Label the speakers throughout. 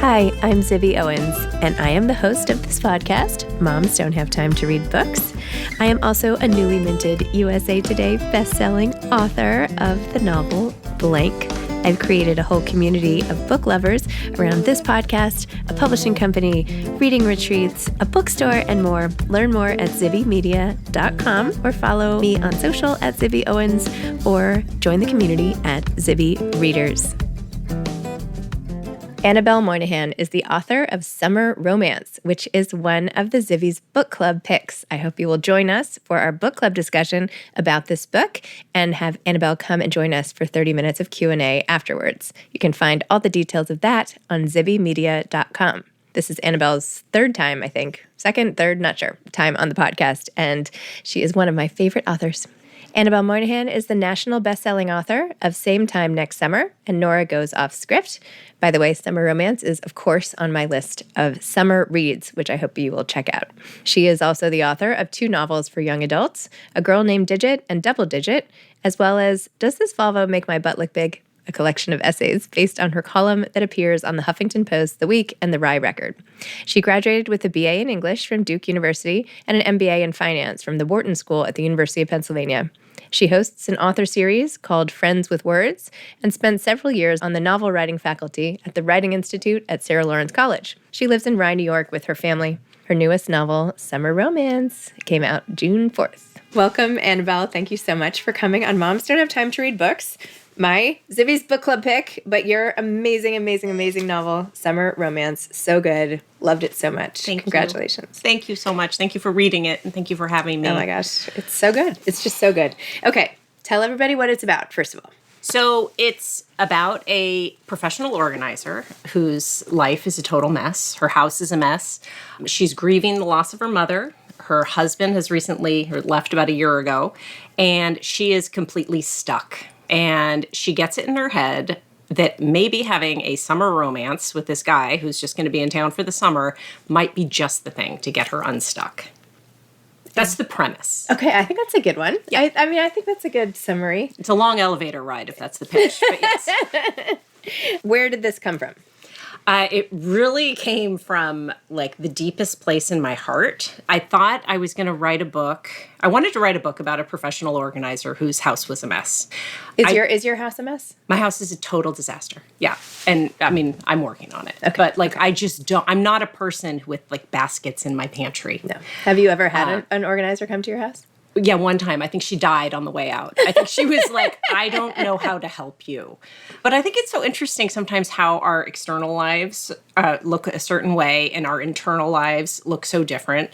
Speaker 1: Hi, I'm Zibby Owens, and I am the host of this podcast, Moms Don't Have Time to Read Books. I am also a newly minted USA Today bestselling author of the novel Blank. I've created a whole community of book lovers around this podcast, a publishing company, reading retreats, a bookstore, and more. Learn more at zibbymedia.com or follow me on social at Zibby Owens or join the community at Zibby Readers. Annabel Monaghan is the author of Summer Romance, which is one of the Zibby's book club picks. I hope you will join us for our book club discussion about this book and have Annabel come and join us for 30 minutes of Q&A afterwards. You can find all the details of that on zibbymedia.com. This is Annabel's third time, I think. Second, third, not sure, time on the podcast, and she is one of my favorite authors. Annabel Monaghan is the national best-selling author of Same Time Next Summer and Nora Goes Off Script. By the way, Summer Romance is, of course, on my list of summer reads, which I hope you will check out. She is also the author of 2 novels for young adults, A Girl Named Digit and Double Digit, as well as Does This Volvo Make My Butt Look Big?, a collection of essays based on her column that appears on the Huffington Post, The Week, and The Rye Record. She graduated with a BA in English from Duke University and an MBA in Finance from the Wharton School at the University of Pennsylvania. She hosts an author series called Friends with Words and spent several years on the novel writing faculty at the Writing Institute at Sarah Lawrence College. She lives in Rye, New York with her family. Her newest novel, Summer Romance, came out June 4th. Welcome, Annabel. Thank you so much for coming on Moms Don't Have Time to Read Books. My Zibby's book club pick, but your amazing, amazing, amazing novel, Summer Romance. So good. Loved it so much. Congratulations.
Speaker 2: Thank you so much. Thank you for reading it, and thank you for having me.
Speaker 1: Oh my gosh. It's so good. It's just so good. Okay. Tell everybody what it's about, first of all.
Speaker 2: So it's about a professional organizer whose life is a total mess. Her house is a mess. She's grieving the loss of her mother. Her husband has recently left about a year ago, and she is completely stuck. And she gets it in her head that maybe having a summer romance with this guy who's just going to be in town for the summer might be just the thing to get her unstuck. That's the premise.
Speaker 1: Okay, I think that's a good one.
Speaker 2: Yeah.
Speaker 1: I think that's a good summary.
Speaker 2: It's a long elevator ride if that's the pitch, but yes.
Speaker 1: Where did this come from?
Speaker 2: It really came from like the deepest place in my heart. I thought I was going to write a book. I wanted to write a book about a professional organizer whose house was a mess.
Speaker 1: Is your house a mess?
Speaker 2: My house is a total disaster. Yeah. And I mean, I'm working on it.
Speaker 1: Okay.
Speaker 2: But like, I just don't, I'm not a person with like baskets in my pantry.
Speaker 1: No. Have you ever had an organizer come to your house?
Speaker 2: Yeah, one time. I think she died on the way out. I think she was like, I don't know how to help you. But I think it's so interesting sometimes how our external lives look a certain way and our internal lives look so different.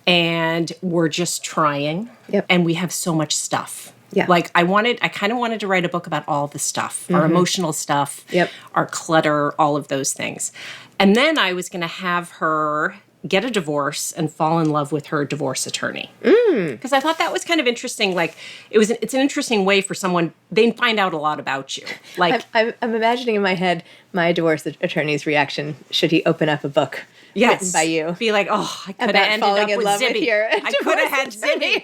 Speaker 2: And we're just trying.
Speaker 1: Yep.
Speaker 2: And we have so much stuff.
Speaker 1: Yeah.
Speaker 2: Like I kind of wanted to write a book about all the stuff, our emotional stuff, our clutter, all of those things. And then I was going to have her get a divorce and fall in love with her divorce attorney. Because I thought that was kind of interesting. Like it's an interesting way for someone, they find out a lot about you. Like
Speaker 1: I'm imagining in my head my divorce attorney's reaction should he open up a book written by you.
Speaker 2: Be like, oh, I could have ended
Speaker 1: falling
Speaker 2: up with
Speaker 1: love
Speaker 2: Zibby.
Speaker 1: with your
Speaker 2: I could have had Zibby.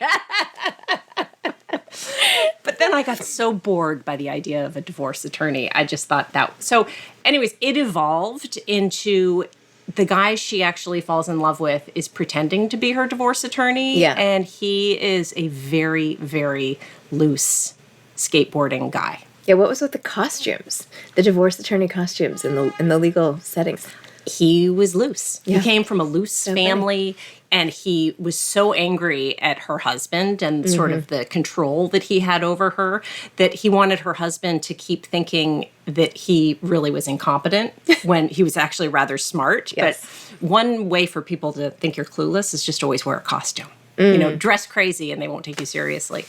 Speaker 2: But then I got so bored by the idea of a divorce attorney. I just thought that. So anyways, it evolved into the guy she actually falls in love with is pretending to be her divorce attorney.
Speaker 1: Yeah.
Speaker 2: And he is a very, very loose skateboarding guy.
Speaker 1: Yeah, what was with the costumes? The divorce attorney costumes in the legal settings.
Speaker 2: He was loose.
Speaker 1: Yeah.
Speaker 2: He came from a loose family, and he was so angry at her husband and sort of the control that he had over her that he wanted her husband to keep thinking that he really was incompetent when he was actually rather smart.
Speaker 1: Yes.
Speaker 2: But one way for people to think you're clueless is just always wear a costume. You know, dress crazy and they won't take you seriously.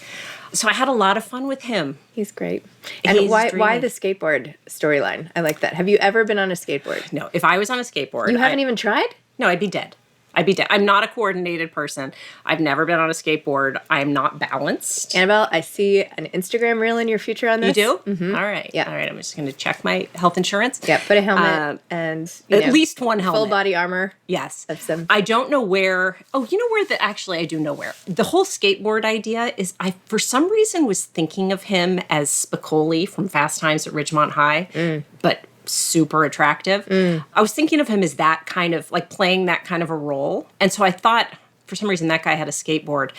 Speaker 2: So I had a lot of fun with him.
Speaker 1: He's great. And why the skateboard storyline? I like that. Have you ever been on a skateboard?
Speaker 2: No, if I was on a skateboard...
Speaker 1: You haven't even tried?
Speaker 2: No, I'd be dead. I'm not a coordinated person. I've never been on a skateboard. I'm not balanced.
Speaker 1: Annabelle, I see an Instagram reel in your future on this.
Speaker 2: You do? Mm-hmm. All right. Yeah. All right. I'm just going to check my health insurance.
Speaker 1: Yeah. Put a helmet and
Speaker 2: at least one helmet.
Speaker 1: Full body armor.
Speaker 2: Yes.
Speaker 1: Of some.
Speaker 2: I don't know where. Oh, you know where actually I do know where. The whole skateboard idea is I, for some reason, was thinking of him as Spicoli from Fast Times at Ridgemont High, but super attractive. I was thinking of him as that kind of, like playing that kind of a role. And so I thought, for some reason, that guy had a skateboard.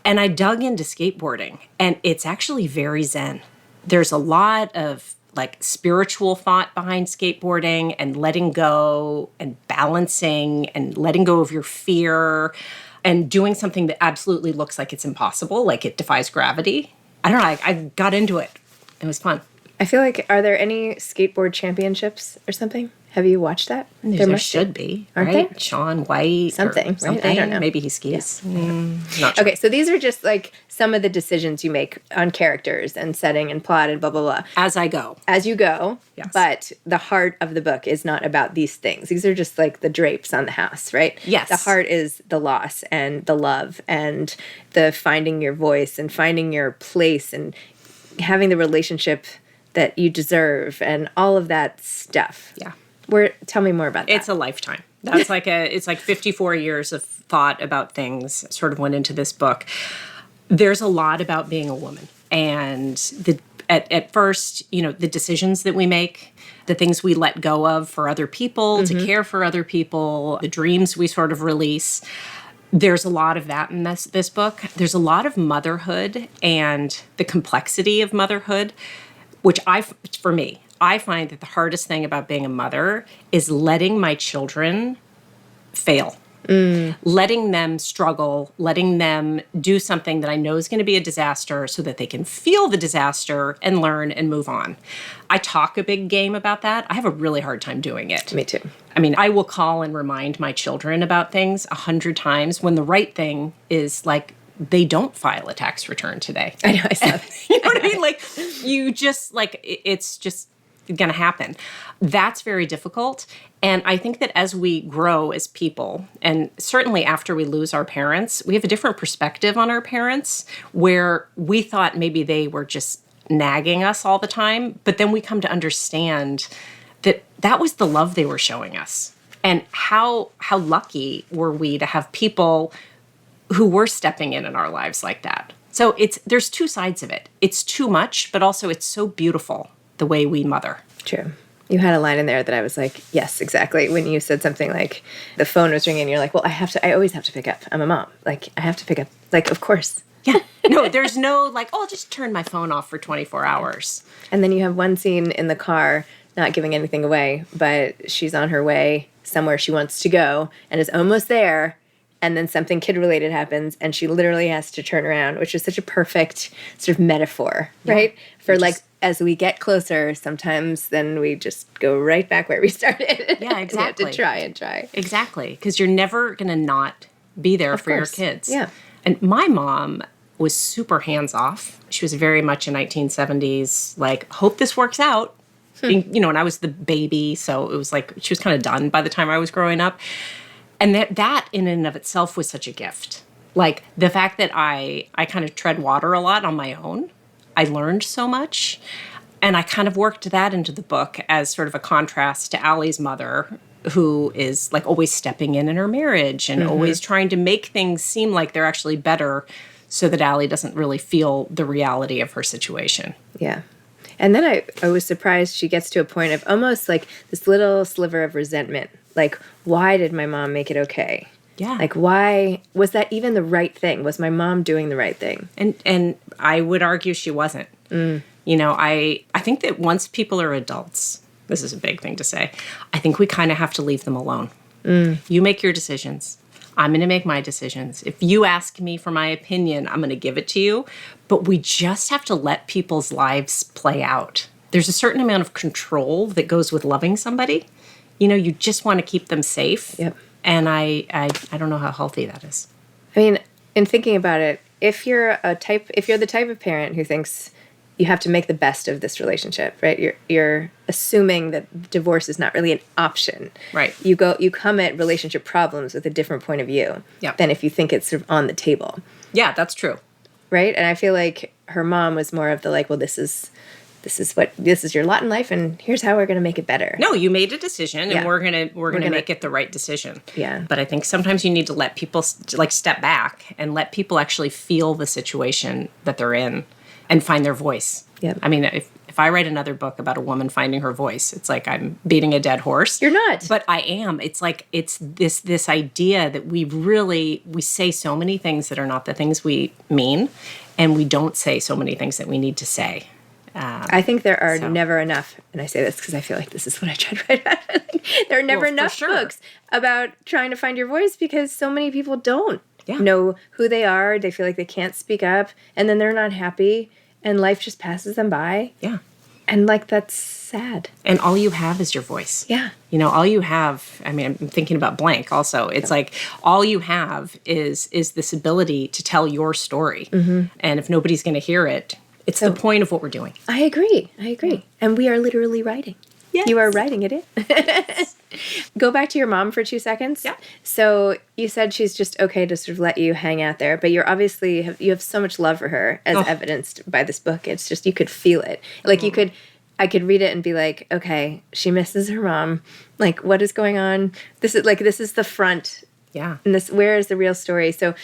Speaker 2: And I dug into skateboarding, and it's actually very zen. There's a lot of like spiritual thought behind skateboarding and letting go and balancing and letting go of your fear and doing something that absolutely looks like it's impossible, like it defies gravity. I don't know, I got into it. It was fun.
Speaker 1: I feel like, are there any skateboard championships or something? Have you watched that?
Speaker 2: There should be,
Speaker 1: aren't
Speaker 2: right?
Speaker 1: there?
Speaker 2: Shaun White.
Speaker 1: Something, right? I don't know.
Speaker 2: Maybe he skis.
Speaker 1: Yeah.
Speaker 2: Not sure.
Speaker 1: Okay, so these are just like some of the decisions you make on characters and setting and plot and blah, blah, blah.
Speaker 2: As I go.
Speaker 1: As you go.
Speaker 2: Yes.
Speaker 1: But the heart of the book is not about these things. These are just like the drapes on the house, right?
Speaker 2: Yes.
Speaker 1: The heart is the loss and the love and the finding your voice and finding your place and having the relationship that you deserve and all of that stuff.
Speaker 2: Yeah.
Speaker 1: Tell me more about that.
Speaker 2: It's a lifetime. That's it's like 54 years of thought about things sort of went into this book. There's a lot about being a woman. And at first, the decisions that we make, the things we let go of for other people, to care for other people, the dreams we sort of release. There's a lot of that in this book. There's a lot of motherhood and the complexity of motherhood, which for me, I find that the hardest thing about being a mother is letting my children fail, letting them struggle, letting them do something that I know is going to be a disaster so that they can feel the disaster and learn and move on. I talk a big game about that. I have a really hard time doing it.
Speaker 1: Me too.
Speaker 2: I mean, I will call and remind my children about things 100 times when the right thing is like, they don't file a tax return today.
Speaker 1: I know, I saw that.
Speaker 2: You know what I mean? Like, you just, like, it's just going to happen. That's very difficult. And I think that as we grow as people, and certainly after we lose our parents, we have a different perspective on our parents where we thought maybe they were just nagging us all the time. But then we come to understand that that was the love they were showing us. And how lucky were we to have people who were stepping in our lives like that. So there's two sides of it. It's too much, but also it's so beautiful the way we mother.
Speaker 1: True. You had a line in there that I was like, yes, exactly. When you said something like the phone was ringing, you're like, well, I always have to pick up. I'm a mom. Like, I have to pick up. Like, of course.
Speaker 2: Yeah. No, there's no like, oh, I'll just turn my phone off for 24 hours.
Speaker 1: And then you have one scene in the car, not giving anything away, but she's on her way somewhere she wants to go and is almost there. And then something kid-related happens, and she literally has to turn around, which is such a perfect sort of metaphor, right? For like, as we get closer, sometimes then we just go right back where we started.
Speaker 2: Yeah, exactly.
Speaker 1: We have to try and try.
Speaker 2: Exactly, because you're never going to not be there for your kids.
Speaker 1: Yeah.
Speaker 2: And my mom was super hands-off. She was very much a 1970s, like, hope this works out. And I was the baby, so it was like she was kind of done by the time I was growing up. And that in and of itself was such a gift. Like the fact that I kind of tread water a lot on my own. I learned so much. And I kind of worked that into the book as sort of a contrast to Allie's mother, who is like always stepping in her marriage and always trying to make things seem like they're actually better so that Allie doesn't really feel the reality of her situation.
Speaker 1: Yeah. And then I was surprised she gets to a point of almost like this little sliver of resentment. Like, why did my mom make it okay?
Speaker 2: Yeah.
Speaker 1: Like, why was that even the right thing? Was my mom doing the right thing?
Speaker 2: And I would argue she wasn't. I think that once people are adults, this is a big thing to say, I think we kind of have to leave them alone. You make your decisions. I'm going to make my decisions. If you ask me for my opinion, I'm going to give it to you. But we just have to let people's lives play out. There's a certain amount of control that goes with loving somebody. You just want to keep them safe.
Speaker 1: Yep.
Speaker 2: And I don't know how healthy that is.
Speaker 1: I mean, in thinking about it, if you're the type of parent who thinks you have to make the best of this relationship, right? You're assuming that divorce is not really an option.
Speaker 2: Right.
Speaker 1: You come at relationship problems with a different point of view than if you think it's sort of on the table.
Speaker 2: Yeah, that's true.
Speaker 1: Right? And I feel like her mom was more of the like, well, this is your lot in life, and here's how we're going to make it better.
Speaker 2: No, you made a decision, and we're gonna make it the right decision.
Speaker 1: Yeah.
Speaker 2: But I think sometimes you need to let people like step back and let people actually feel the situation that they're in and find their voice.
Speaker 1: Yep.
Speaker 2: I mean, if if I write another book about a woman finding her voice, it's like I'm beating a dead horse.
Speaker 1: You're not.
Speaker 2: But I am. It's like it's this idea that we say so many things that are not the things we mean, and we don't say so many things that we need to say.
Speaker 1: I think there are never enough, and I say this because I feel like this is what I try to write about. There are never enough books about trying to find your voice because so many people don't know who they are. They feel like they can't speak up, and then they're not happy, and life just passes them by.
Speaker 2: Yeah.
Speaker 1: And, like, that's sad.
Speaker 2: And all you have is your voice.
Speaker 1: Yeah.
Speaker 2: You know, all you have, I mean, I'm thinking about Blank also. It's like all you have is this ability to tell your story. Mm-hmm. And if nobody's going to hear it, it's the point of what we're doing.
Speaker 1: I agree. Yeah. And we are literally writing. Yes. You are writing it in. Yes. Go back to your mom for 2 seconds.
Speaker 2: Yeah.
Speaker 1: So you said she's just okay to sort of let you hang out there, but you're obviously, you have so much love for her as evidenced by this book. It's just, you could feel it. Like I could read it and be like, okay, she misses her mom. Like, what is going on? This is the front.
Speaker 2: Yeah.
Speaker 1: And where is the real story? So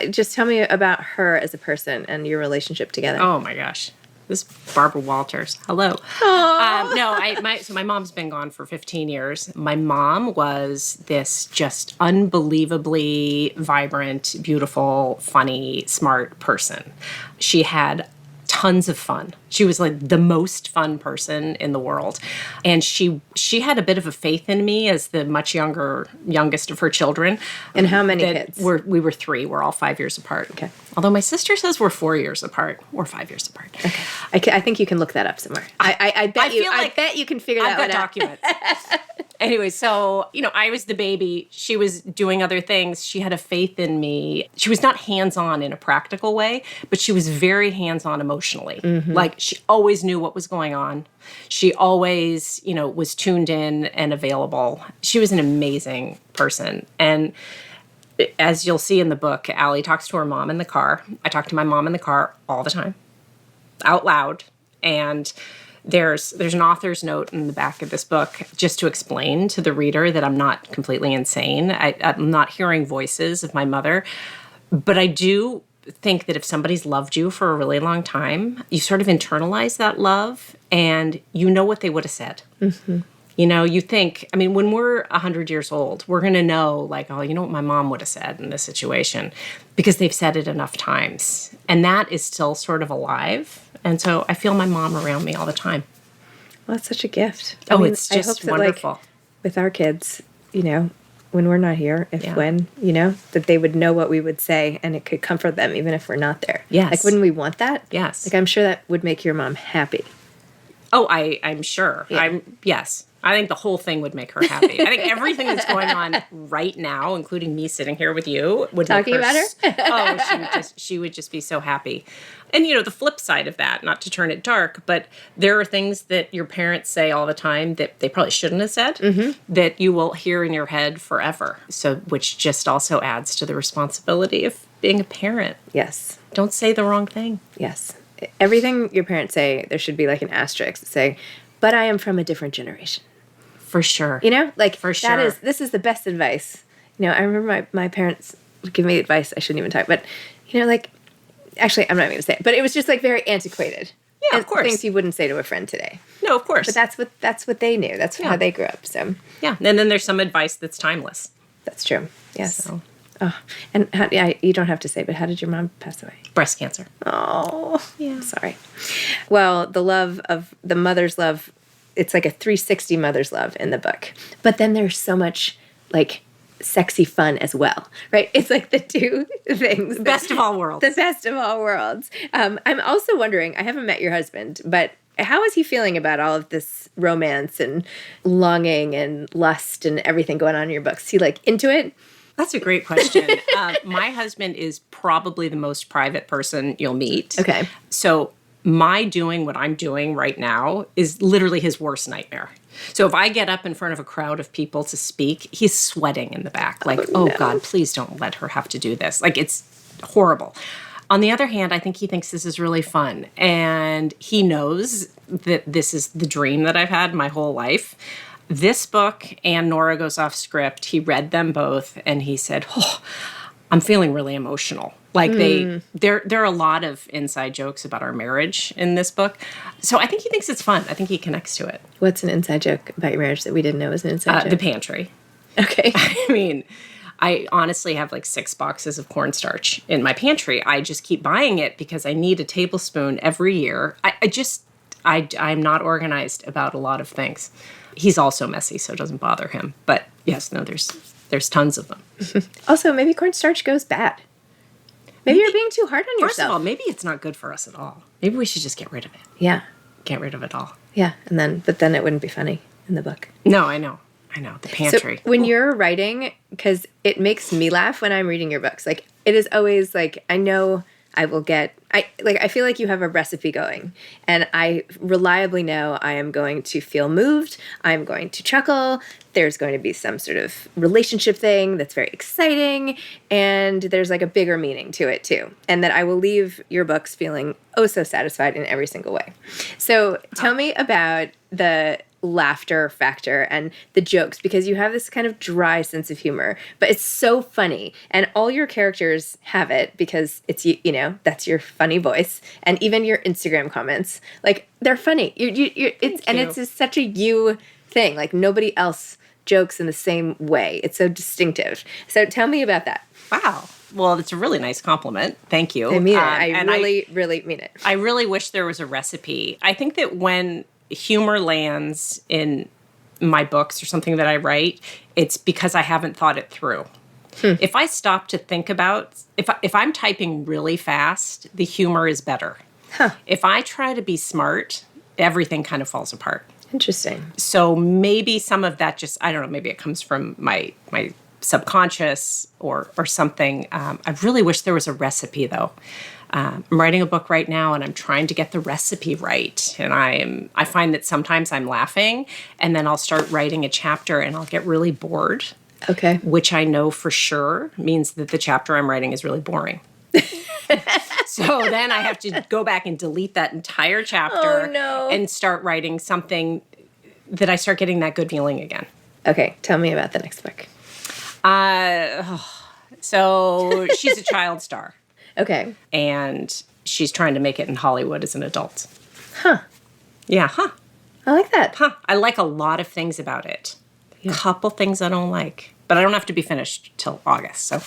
Speaker 1: just tell me about her as a person and your relationship together.
Speaker 2: Oh my gosh. This is Barbara Walters. Hello. So my mom's been gone for 15 years. My mom was this just unbelievably vibrant, beautiful, funny, smart person. She had tons of fun. She was like the most fun person in the world. And she had a bit of a faith in me as the much youngest of her children.
Speaker 1: And how many kids?
Speaker 2: We were 3. We're all 5 years apart.
Speaker 1: Okay.
Speaker 2: Although my sister says we're 4 years apart. We're 5 years apart.
Speaker 1: Okay. I think you can look that up somewhere. I bet you can figure that one out.
Speaker 2: I've got documents. Anyway, so, I was the baby. She was doing other things. She had a faith in me. She was not hands-on in a practical way, but she was very hands-on emotionally. Mm-hmm. Like, she always knew what was going on. She always, was tuned in and available. She was an amazing person. And as you'll see in the book, Allie talks to her mom in the car. I talk to my mom in the car all the time, out loud. And there's an author's note in the back of this book just to explain to the reader that I'm not completely insane. I'm not hearing voices of my mother. But I do think that if somebody's loved you for a really long time, you sort of internalize that love and you know what they would have said. Mm-hmm. You think, when we're 100 years old, we're going to know, like, oh, you know what my mom would have said in this situation because they've said it enough times. And that is still sort of alive. And so I feel my mom around me all the time.
Speaker 1: Well, that's such a gift.
Speaker 2: It's just wonderful.
Speaker 1: Like, with our kids, when we're not here, that they would know what we would say and it could comfort them even if we're not there.
Speaker 2: Yes.
Speaker 1: Like, wouldn't we want that?
Speaker 2: Yes.
Speaker 1: Like, I'm sure that would make your mom happy.
Speaker 2: Oh, I'm sure. Yeah. Yes. I think the whole thing would make her happy. I think everything that's going on right now, including me sitting here with you, would
Speaker 1: talking
Speaker 2: make her
Speaker 1: about
Speaker 2: her. She would just be so happy. And the flip side of that, not to turn it dark, but there are things that your parents say all the time that they probably shouldn't have said that you will hear in your head forever. So, which just also adds to the responsibility of being a parent.
Speaker 1: Yes.
Speaker 2: Don't say the wrong thing.
Speaker 1: Yes. Everything your parents say, there should be like an asterisk say, but I am from a different generation.
Speaker 2: For sure.
Speaker 1: For sure. This is the best advice. I remember my parents would give me advice. I shouldn't even talk, but, actually, I'm not even going to say it, but it was just like very antiquated.
Speaker 2: Yeah, of course.
Speaker 1: Things you wouldn't say to a friend today.
Speaker 2: No, of course.
Speaker 1: But that's what they knew. That's how they grew up. So
Speaker 2: yeah, and then there's some advice that's timeless.
Speaker 1: That's true. Yes.
Speaker 2: So.
Speaker 1: Oh, and you don't have to say, but how did your mom pass away?
Speaker 2: Breast cancer.
Speaker 1: Oh, yeah. Sorry. Well, the mother's love, it's like a 360 mother's love in the book. But then there's so much like sexy fun as well, right? It's like the two things.
Speaker 2: The best of all worlds.
Speaker 1: The best of all worlds. I'm also wondering, I haven't met your husband, but how is he feeling about all of this romance and longing and lust and everything going on in your books? Is he like into it?
Speaker 2: That's a great question. My husband is probably the most private person you'll meet.
Speaker 1: Okay.
Speaker 2: So my doing what I'm doing right now is literally his worst nightmare. So if I get up in front of a crowd of people to speak, he's sweating in the back. Like, oh God, please don't let her have to do this. Like, it's horrible. On the other hand, I think he thinks this is really fun. And he knows that this is the dream that I've had my whole life. This book and Nora Goes Off Script, he read them both and he said, oh, I'm feeling really emotional. Like there are a lot of inside jokes about our marriage in this book. So I think he thinks it's fun. I think he connects to it.
Speaker 1: What's an inside joke about your marriage that we didn't know was an inside joke?
Speaker 2: The pantry.
Speaker 1: Okay.
Speaker 2: I mean, I honestly have like 6 boxes of cornstarch in my pantry. I just keep buying it because I need a tablespoon every year. I'm not organized about a lot of things. He's also messy, so it doesn't bother him. But yes, no, there's tons of them.
Speaker 1: Also, maybe cornstarch goes bad. Maybe you're being too hard on yourself.
Speaker 2: First of all, maybe it's not good for us at all. Maybe we should just get rid of it.
Speaker 1: Yeah.
Speaker 2: Get rid of it all.
Speaker 1: Yeah, but then it wouldn't be funny in the book.
Speaker 2: No, I know. The pantry.
Speaker 1: So when you're writing, because it makes me laugh when I'm reading your books. Like, it is always like, I know I will get, I feel like you have a recipe going, and I reliably know I am going to feel moved. I'm going to chuckle. There's going to be some sort of relationship thing that's very exciting, and there's like a bigger meaning to it too. And that I will leave your books feeling oh so satisfied in every single way. So tell me about the laughter factor and the jokes, because you have this kind of dry sense of humor, but it's so funny, and all your characters have it because it's you know, that's your funny voice, and even your Instagram comments, like, they're funny. It's just such a you thing. Like, nobody else jokes in the same way. It's so distinctive. So tell me about that.
Speaker 2: Wow. Well, it's a really nice compliment. Thank you.
Speaker 1: I mean it. I really mean it.
Speaker 2: I really wish there was a recipe. I think that when humor lands in my books or something that I write, it's because I haven't thought it through. If I stop to think about, if I'm typing really fast, the humor is better. If I try to be smart, everything kind of falls apart.
Speaker 1: Interesting.
Speaker 2: So maybe some of that just, I don't know, maybe it comes from my subconscious or something. I really wish there was a recipe, though. I'm writing a book right now, and I'm trying to get the recipe right. And I find that sometimes I'm laughing, and then I'll start writing a chapter, and I'll get really bored.
Speaker 1: Okay.
Speaker 2: Which I know for sure means that the chapter I'm writing is really boring. So then I have to go back and delete that entire chapter and start writing something that I start getting that good feeling again.
Speaker 1: Okay, tell me about the next book.
Speaker 2: So she's a child star.
Speaker 1: Okay.
Speaker 2: And she's trying to make it in Hollywood as an adult.
Speaker 1: Huh.
Speaker 2: Yeah, huh.
Speaker 1: I like that.
Speaker 2: Huh. I like a lot of things about it. A couple things I don't like. But I don't have to be finished till August, so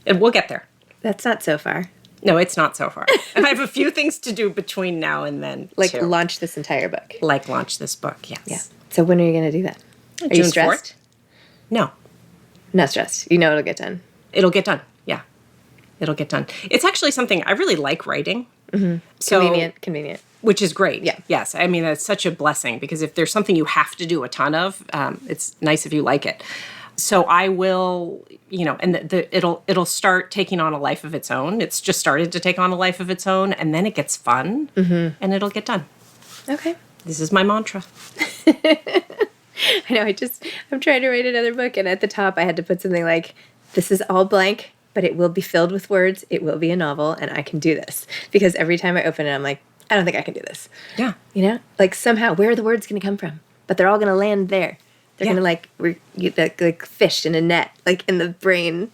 Speaker 2: we'll get there.
Speaker 1: That's not so far.
Speaker 2: No, it's not so far. And I have a few things to do between now and then.
Speaker 1: Like too. Launch this entire book.
Speaker 2: Like launch this book, yes.
Speaker 1: Yeah. So when are you going to do that? Are
Speaker 2: June
Speaker 1: you stressed?
Speaker 2: 4th? No.
Speaker 1: Not stressed. You know it'll get done.
Speaker 2: It'll get done, yeah. It'll get done. It's actually something I really like writing.
Speaker 1: Mm-hmm. So, convenient.
Speaker 2: Which is great.
Speaker 1: Yeah.
Speaker 2: Yes. I mean, that's such a blessing, because if there's something you have to do a ton of, it's nice if you like it. So I will, and it'll start taking on a life of its own. It's just started to take on a life of its own, and then it gets fun, and it'll get done.
Speaker 1: Okay.
Speaker 2: This is my mantra.
Speaker 1: I know. I'm trying to write another book, and at the top I had to put something like, "This is all blank, but it will be filled with words. It will be a novel, and I can do this." Because every time I open it, I'm like, I don't think I can do this.
Speaker 2: Yeah.
Speaker 1: Like somehow, where are the words going to come from? But they're all going to land there. They're going to like fish in a net, like in the brain.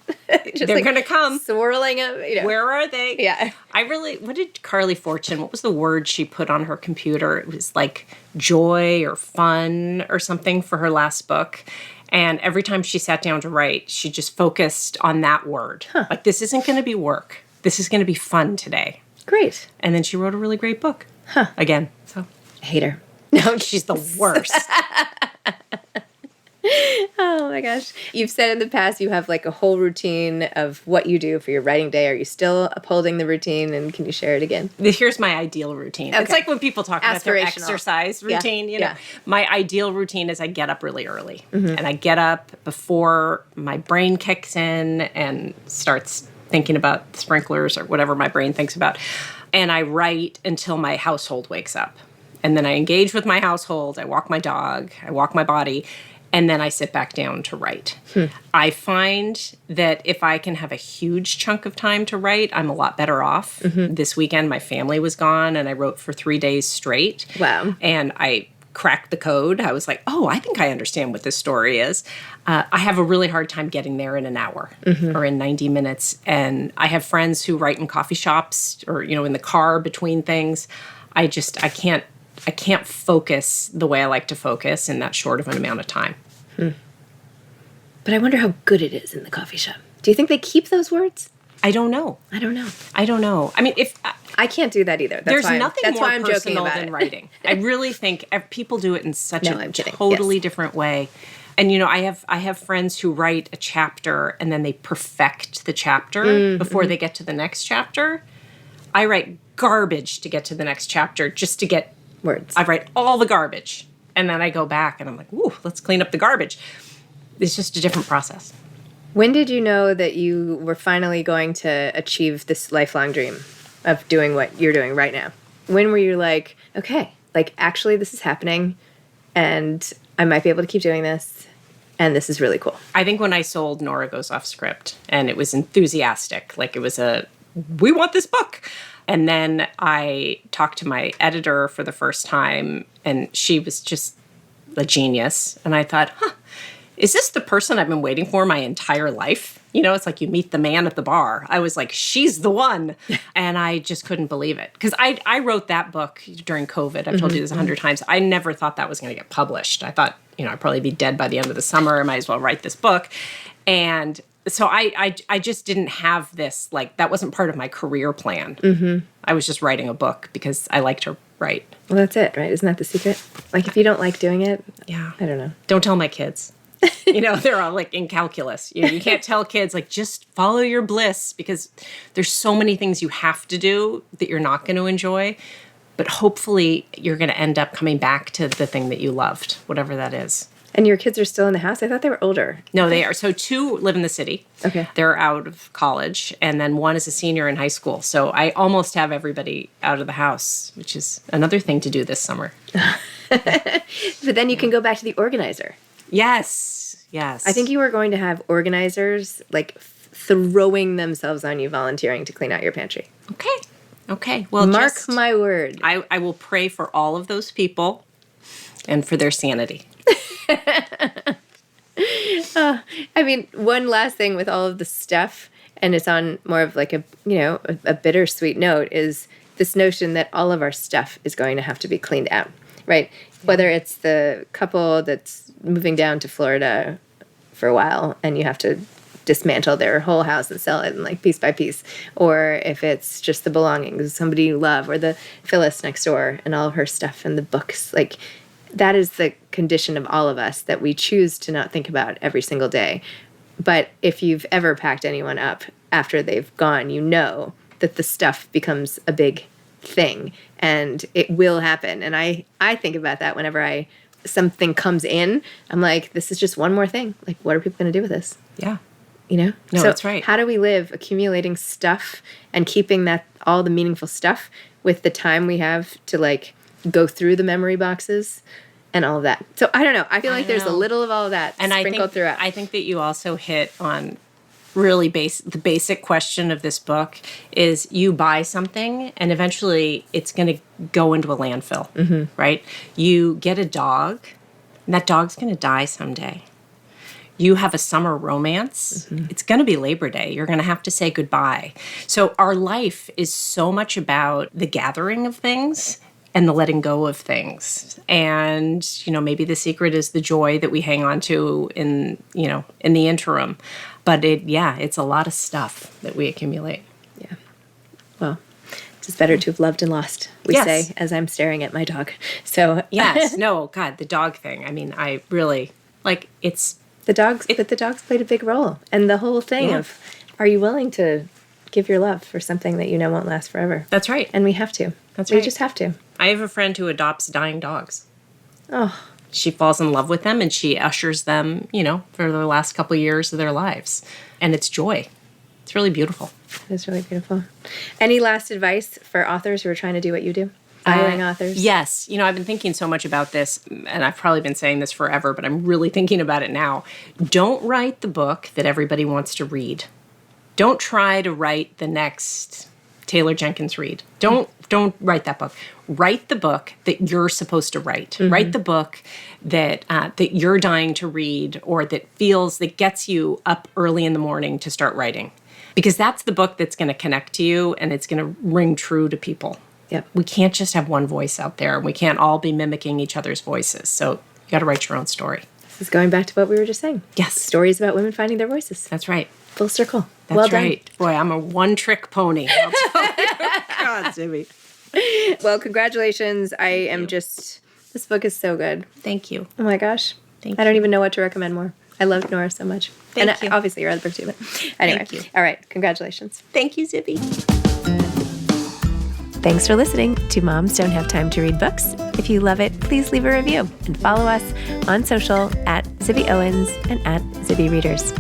Speaker 2: Just they're going to come.
Speaker 1: Swirling up.
Speaker 2: Where are they?
Speaker 1: Yeah.
Speaker 2: What did Carly Fortune, what was the word she put on her computer? It was like joy or fun or something for her last book. And every time she sat down to write, she just focused on that word. Huh. Like, this isn't going to be work. This is going to be fun today.
Speaker 1: Great.
Speaker 2: And then she wrote a really great book. Huh. Again. So
Speaker 1: I hate her.
Speaker 2: No, she's the worst.
Speaker 1: Oh my gosh. You've said in the past you have like a whole routine of what you do for your writing day. Are you still upholding the routine, and can you share it again?
Speaker 2: Here's my ideal routine. Okay. It's like when people talk about their exercise routine.
Speaker 1: Yeah.
Speaker 2: My ideal routine is I get up really early. And I get up before my brain kicks in and starts thinking about sprinklers or whatever my brain thinks about. And I write until my household wakes up. And then I engage with my household. I walk my dog. I walk my body. And then I sit back down to write. I find that if I can have a huge chunk of time to write, I'm a lot better off. This weekend, my family was gone, and I wrote for 3 days straight.
Speaker 1: Wow.
Speaker 2: And I cracked the code. I was like, oh, I think I understand what this story is. I have a really hard time getting there in an hour or in 90 minutes. And I have friends who write in coffee shops or, in the car between things. I can't focus the way I like to focus in that short of an amount of time.
Speaker 1: But I wonder how good it is in the coffee shop. Do you think they keep those words?
Speaker 2: I don't know.
Speaker 1: I don't know.
Speaker 2: I mean, if
Speaker 1: I can't do that either.
Speaker 2: There's nothing more personal than writing. I really think people do it in such a totally different way. And I have friends who write a chapter and then they perfect the chapter before they get to the next chapter. I write garbage to get to the next chapter just to get
Speaker 1: words.
Speaker 2: I write all the garbage and then I go back and I'm like, ooh, let's clean up the garbage. It's just a different process.
Speaker 1: When did you know that you were finally going to achieve this lifelong dream of doing what you're doing right now? When were you like, okay, actually this is happening and I might be able to keep doing this and this is really cool?
Speaker 2: I think when I sold Nora Goes Off Script and it was enthusiastic, it was we want this book. And then I talked to my editor for the first time and she was just a genius. And I thought, is this the person I've been waiting for my entire life? It's like you meet the man at the bar. I was like, she's the one. And I just couldn't believe it. Because I wrote that book during COVID. I've told you this 100 times. I never thought that was going to get published. I thought, I'd probably be dead by the end of the summer. I might as well write this book. And so I just didn't have this, that wasn't part of my career plan. I was just writing a book because I like to write.
Speaker 1: Well, that's it, right? Isn't that the secret? If you don't like doing it,
Speaker 2: yeah,
Speaker 1: I don't know.
Speaker 2: Don't tell my kids. They're all in calculus. You can't tell kids just follow your bliss because there's so many things you have to do that you're not going to enjoy. But hopefully you're going to end up coming back to the thing that you loved, whatever that is.
Speaker 1: And your kids are still in the house? I thought they were older.
Speaker 2: No, they are. So 2 live in the city.
Speaker 1: Okay.
Speaker 2: They're out of college. And then 1 is a senior in high school. So I almost have everybody out of the house, which is another thing to do this summer.
Speaker 1: But then you can go back to the organizer.
Speaker 2: Yes.
Speaker 1: I think you were going to have organizers throwing themselves on you volunteering to clean out your pantry.
Speaker 2: Okay. Well,
Speaker 1: mark my word.
Speaker 2: I will pray for all of those people and for their sanity.
Speaker 1: One last thing with all of the stuff, and it's on more of a bittersweet note, is this notion that all of our stuff is going to have to be cleaned out, right? Yeah. Whether it's the couple that's moving down to Florida for a while and you have to dismantle their whole house and sell it in piece by piece, or if it's just the belongings of somebody you love, or the Phyllis next door and all of her stuff and the books. That is the condition of all of us that we choose to not think about every single day. But if you've ever packed anyone up after they've gone, you know that the stuff becomes a big thing and it will happen. And I think about that whenever something comes in. I'm like, this is just one more thing. What are people going to do with this?
Speaker 2: Yeah.
Speaker 1: No,
Speaker 2: that's right.
Speaker 1: How do we live accumulating stuff and keeping that all the meaningful stuff with the time we have to go through the memory boxes and all of that? So I don't know. I feel like there's a little of all of that sprinkled throughout.
Speaker 2: I think that you also hit on really the basic question of this book is you buy something and eventually it's going to go into a landfill, right? You get a dog and that dog's going to die someday. You have a summer romance. It's going to be Labor Day. You're going to have to say goodbye. So our life is so much about the gathering of things and the letting go of things. And, maybe the secret is the joy that we hang on to in the interim. But it's a lot of stuff that we accumulate.
Speaker 1: Yeah. Well, it's better to have loved and lost, we say, as I'm staring at my dog. So
Speaker 2: yes. No, God, the dog thing. I mean, I really, it's...
Speaker 1: The dogs played a big role. And the whole thing of, are you willing to give your love for something that won't last forever?
Speaker 2: That's right.
Speaker 1: And we have to. We just have to.
Speaker 2: I have a friend who adopts dying dogs.
Speaker 1: Oh.
Speaker 2: She falls in love with them and she ushers them, for the last couple of years of their lives. And it's joy. It's really beautiful.
Speaker 1: It is really beautiful. Any last advice for authors who are trying to do what you do? Aspiring authors?
Speaker 2: Yes. I've been thinking so much about this, and I've probably been saying this forever, but I'm really thinking about it now. Don't write the book that everybody wants to read. Don't try to write the next Taylor Jenkins Reid. Don't write that book. Write the book that you're supposed to write. Write the book that that you're dying to read, or that gets you up early in the morning to start writing. Because that's the book that's going to connect to you, and it's going to ring true to people.
Speaker 1: Yep.
Speaker 2: We can't just have one voice out there. We can't all be mimicking each other's voices. So you got to write your own story.
Speaker 1: This is going back to what we were just saying.
Speaker 2: Yes.
Speaker 1: Stories about women finding their voices.
Speaker 2: That's right.
Speaker 1: Full circle.
Speaker 2: That's
Speaker 1: well done.
Speaker 2: right. Boy, I'm a one-trick pony. I'll tell you. God, Zibby.
Speaker 1: Well, congratulations. This book is so good.
Speaker 2: Thank you.
Speaker 1: Oh my gosh.
Speaker 2: Thank
Speaker 1: I don't
Speaker 2: you.
Speaker 1: even know what to recommend more. I love Nora so much.
Speaker 2: Thank you.
Speaker 1: Obviously your other book too, but anyway.
Speaker 2: Thank you.
Speaker 1: All right. Congratulations.
Speaker 2: Thank you, Zibby.
Speaker 1: Thanks for listening to Moms Don't Have Time to Read Books. If you love it, please leave a review and follow us on social at Zibby Owens and at Zibby Readers.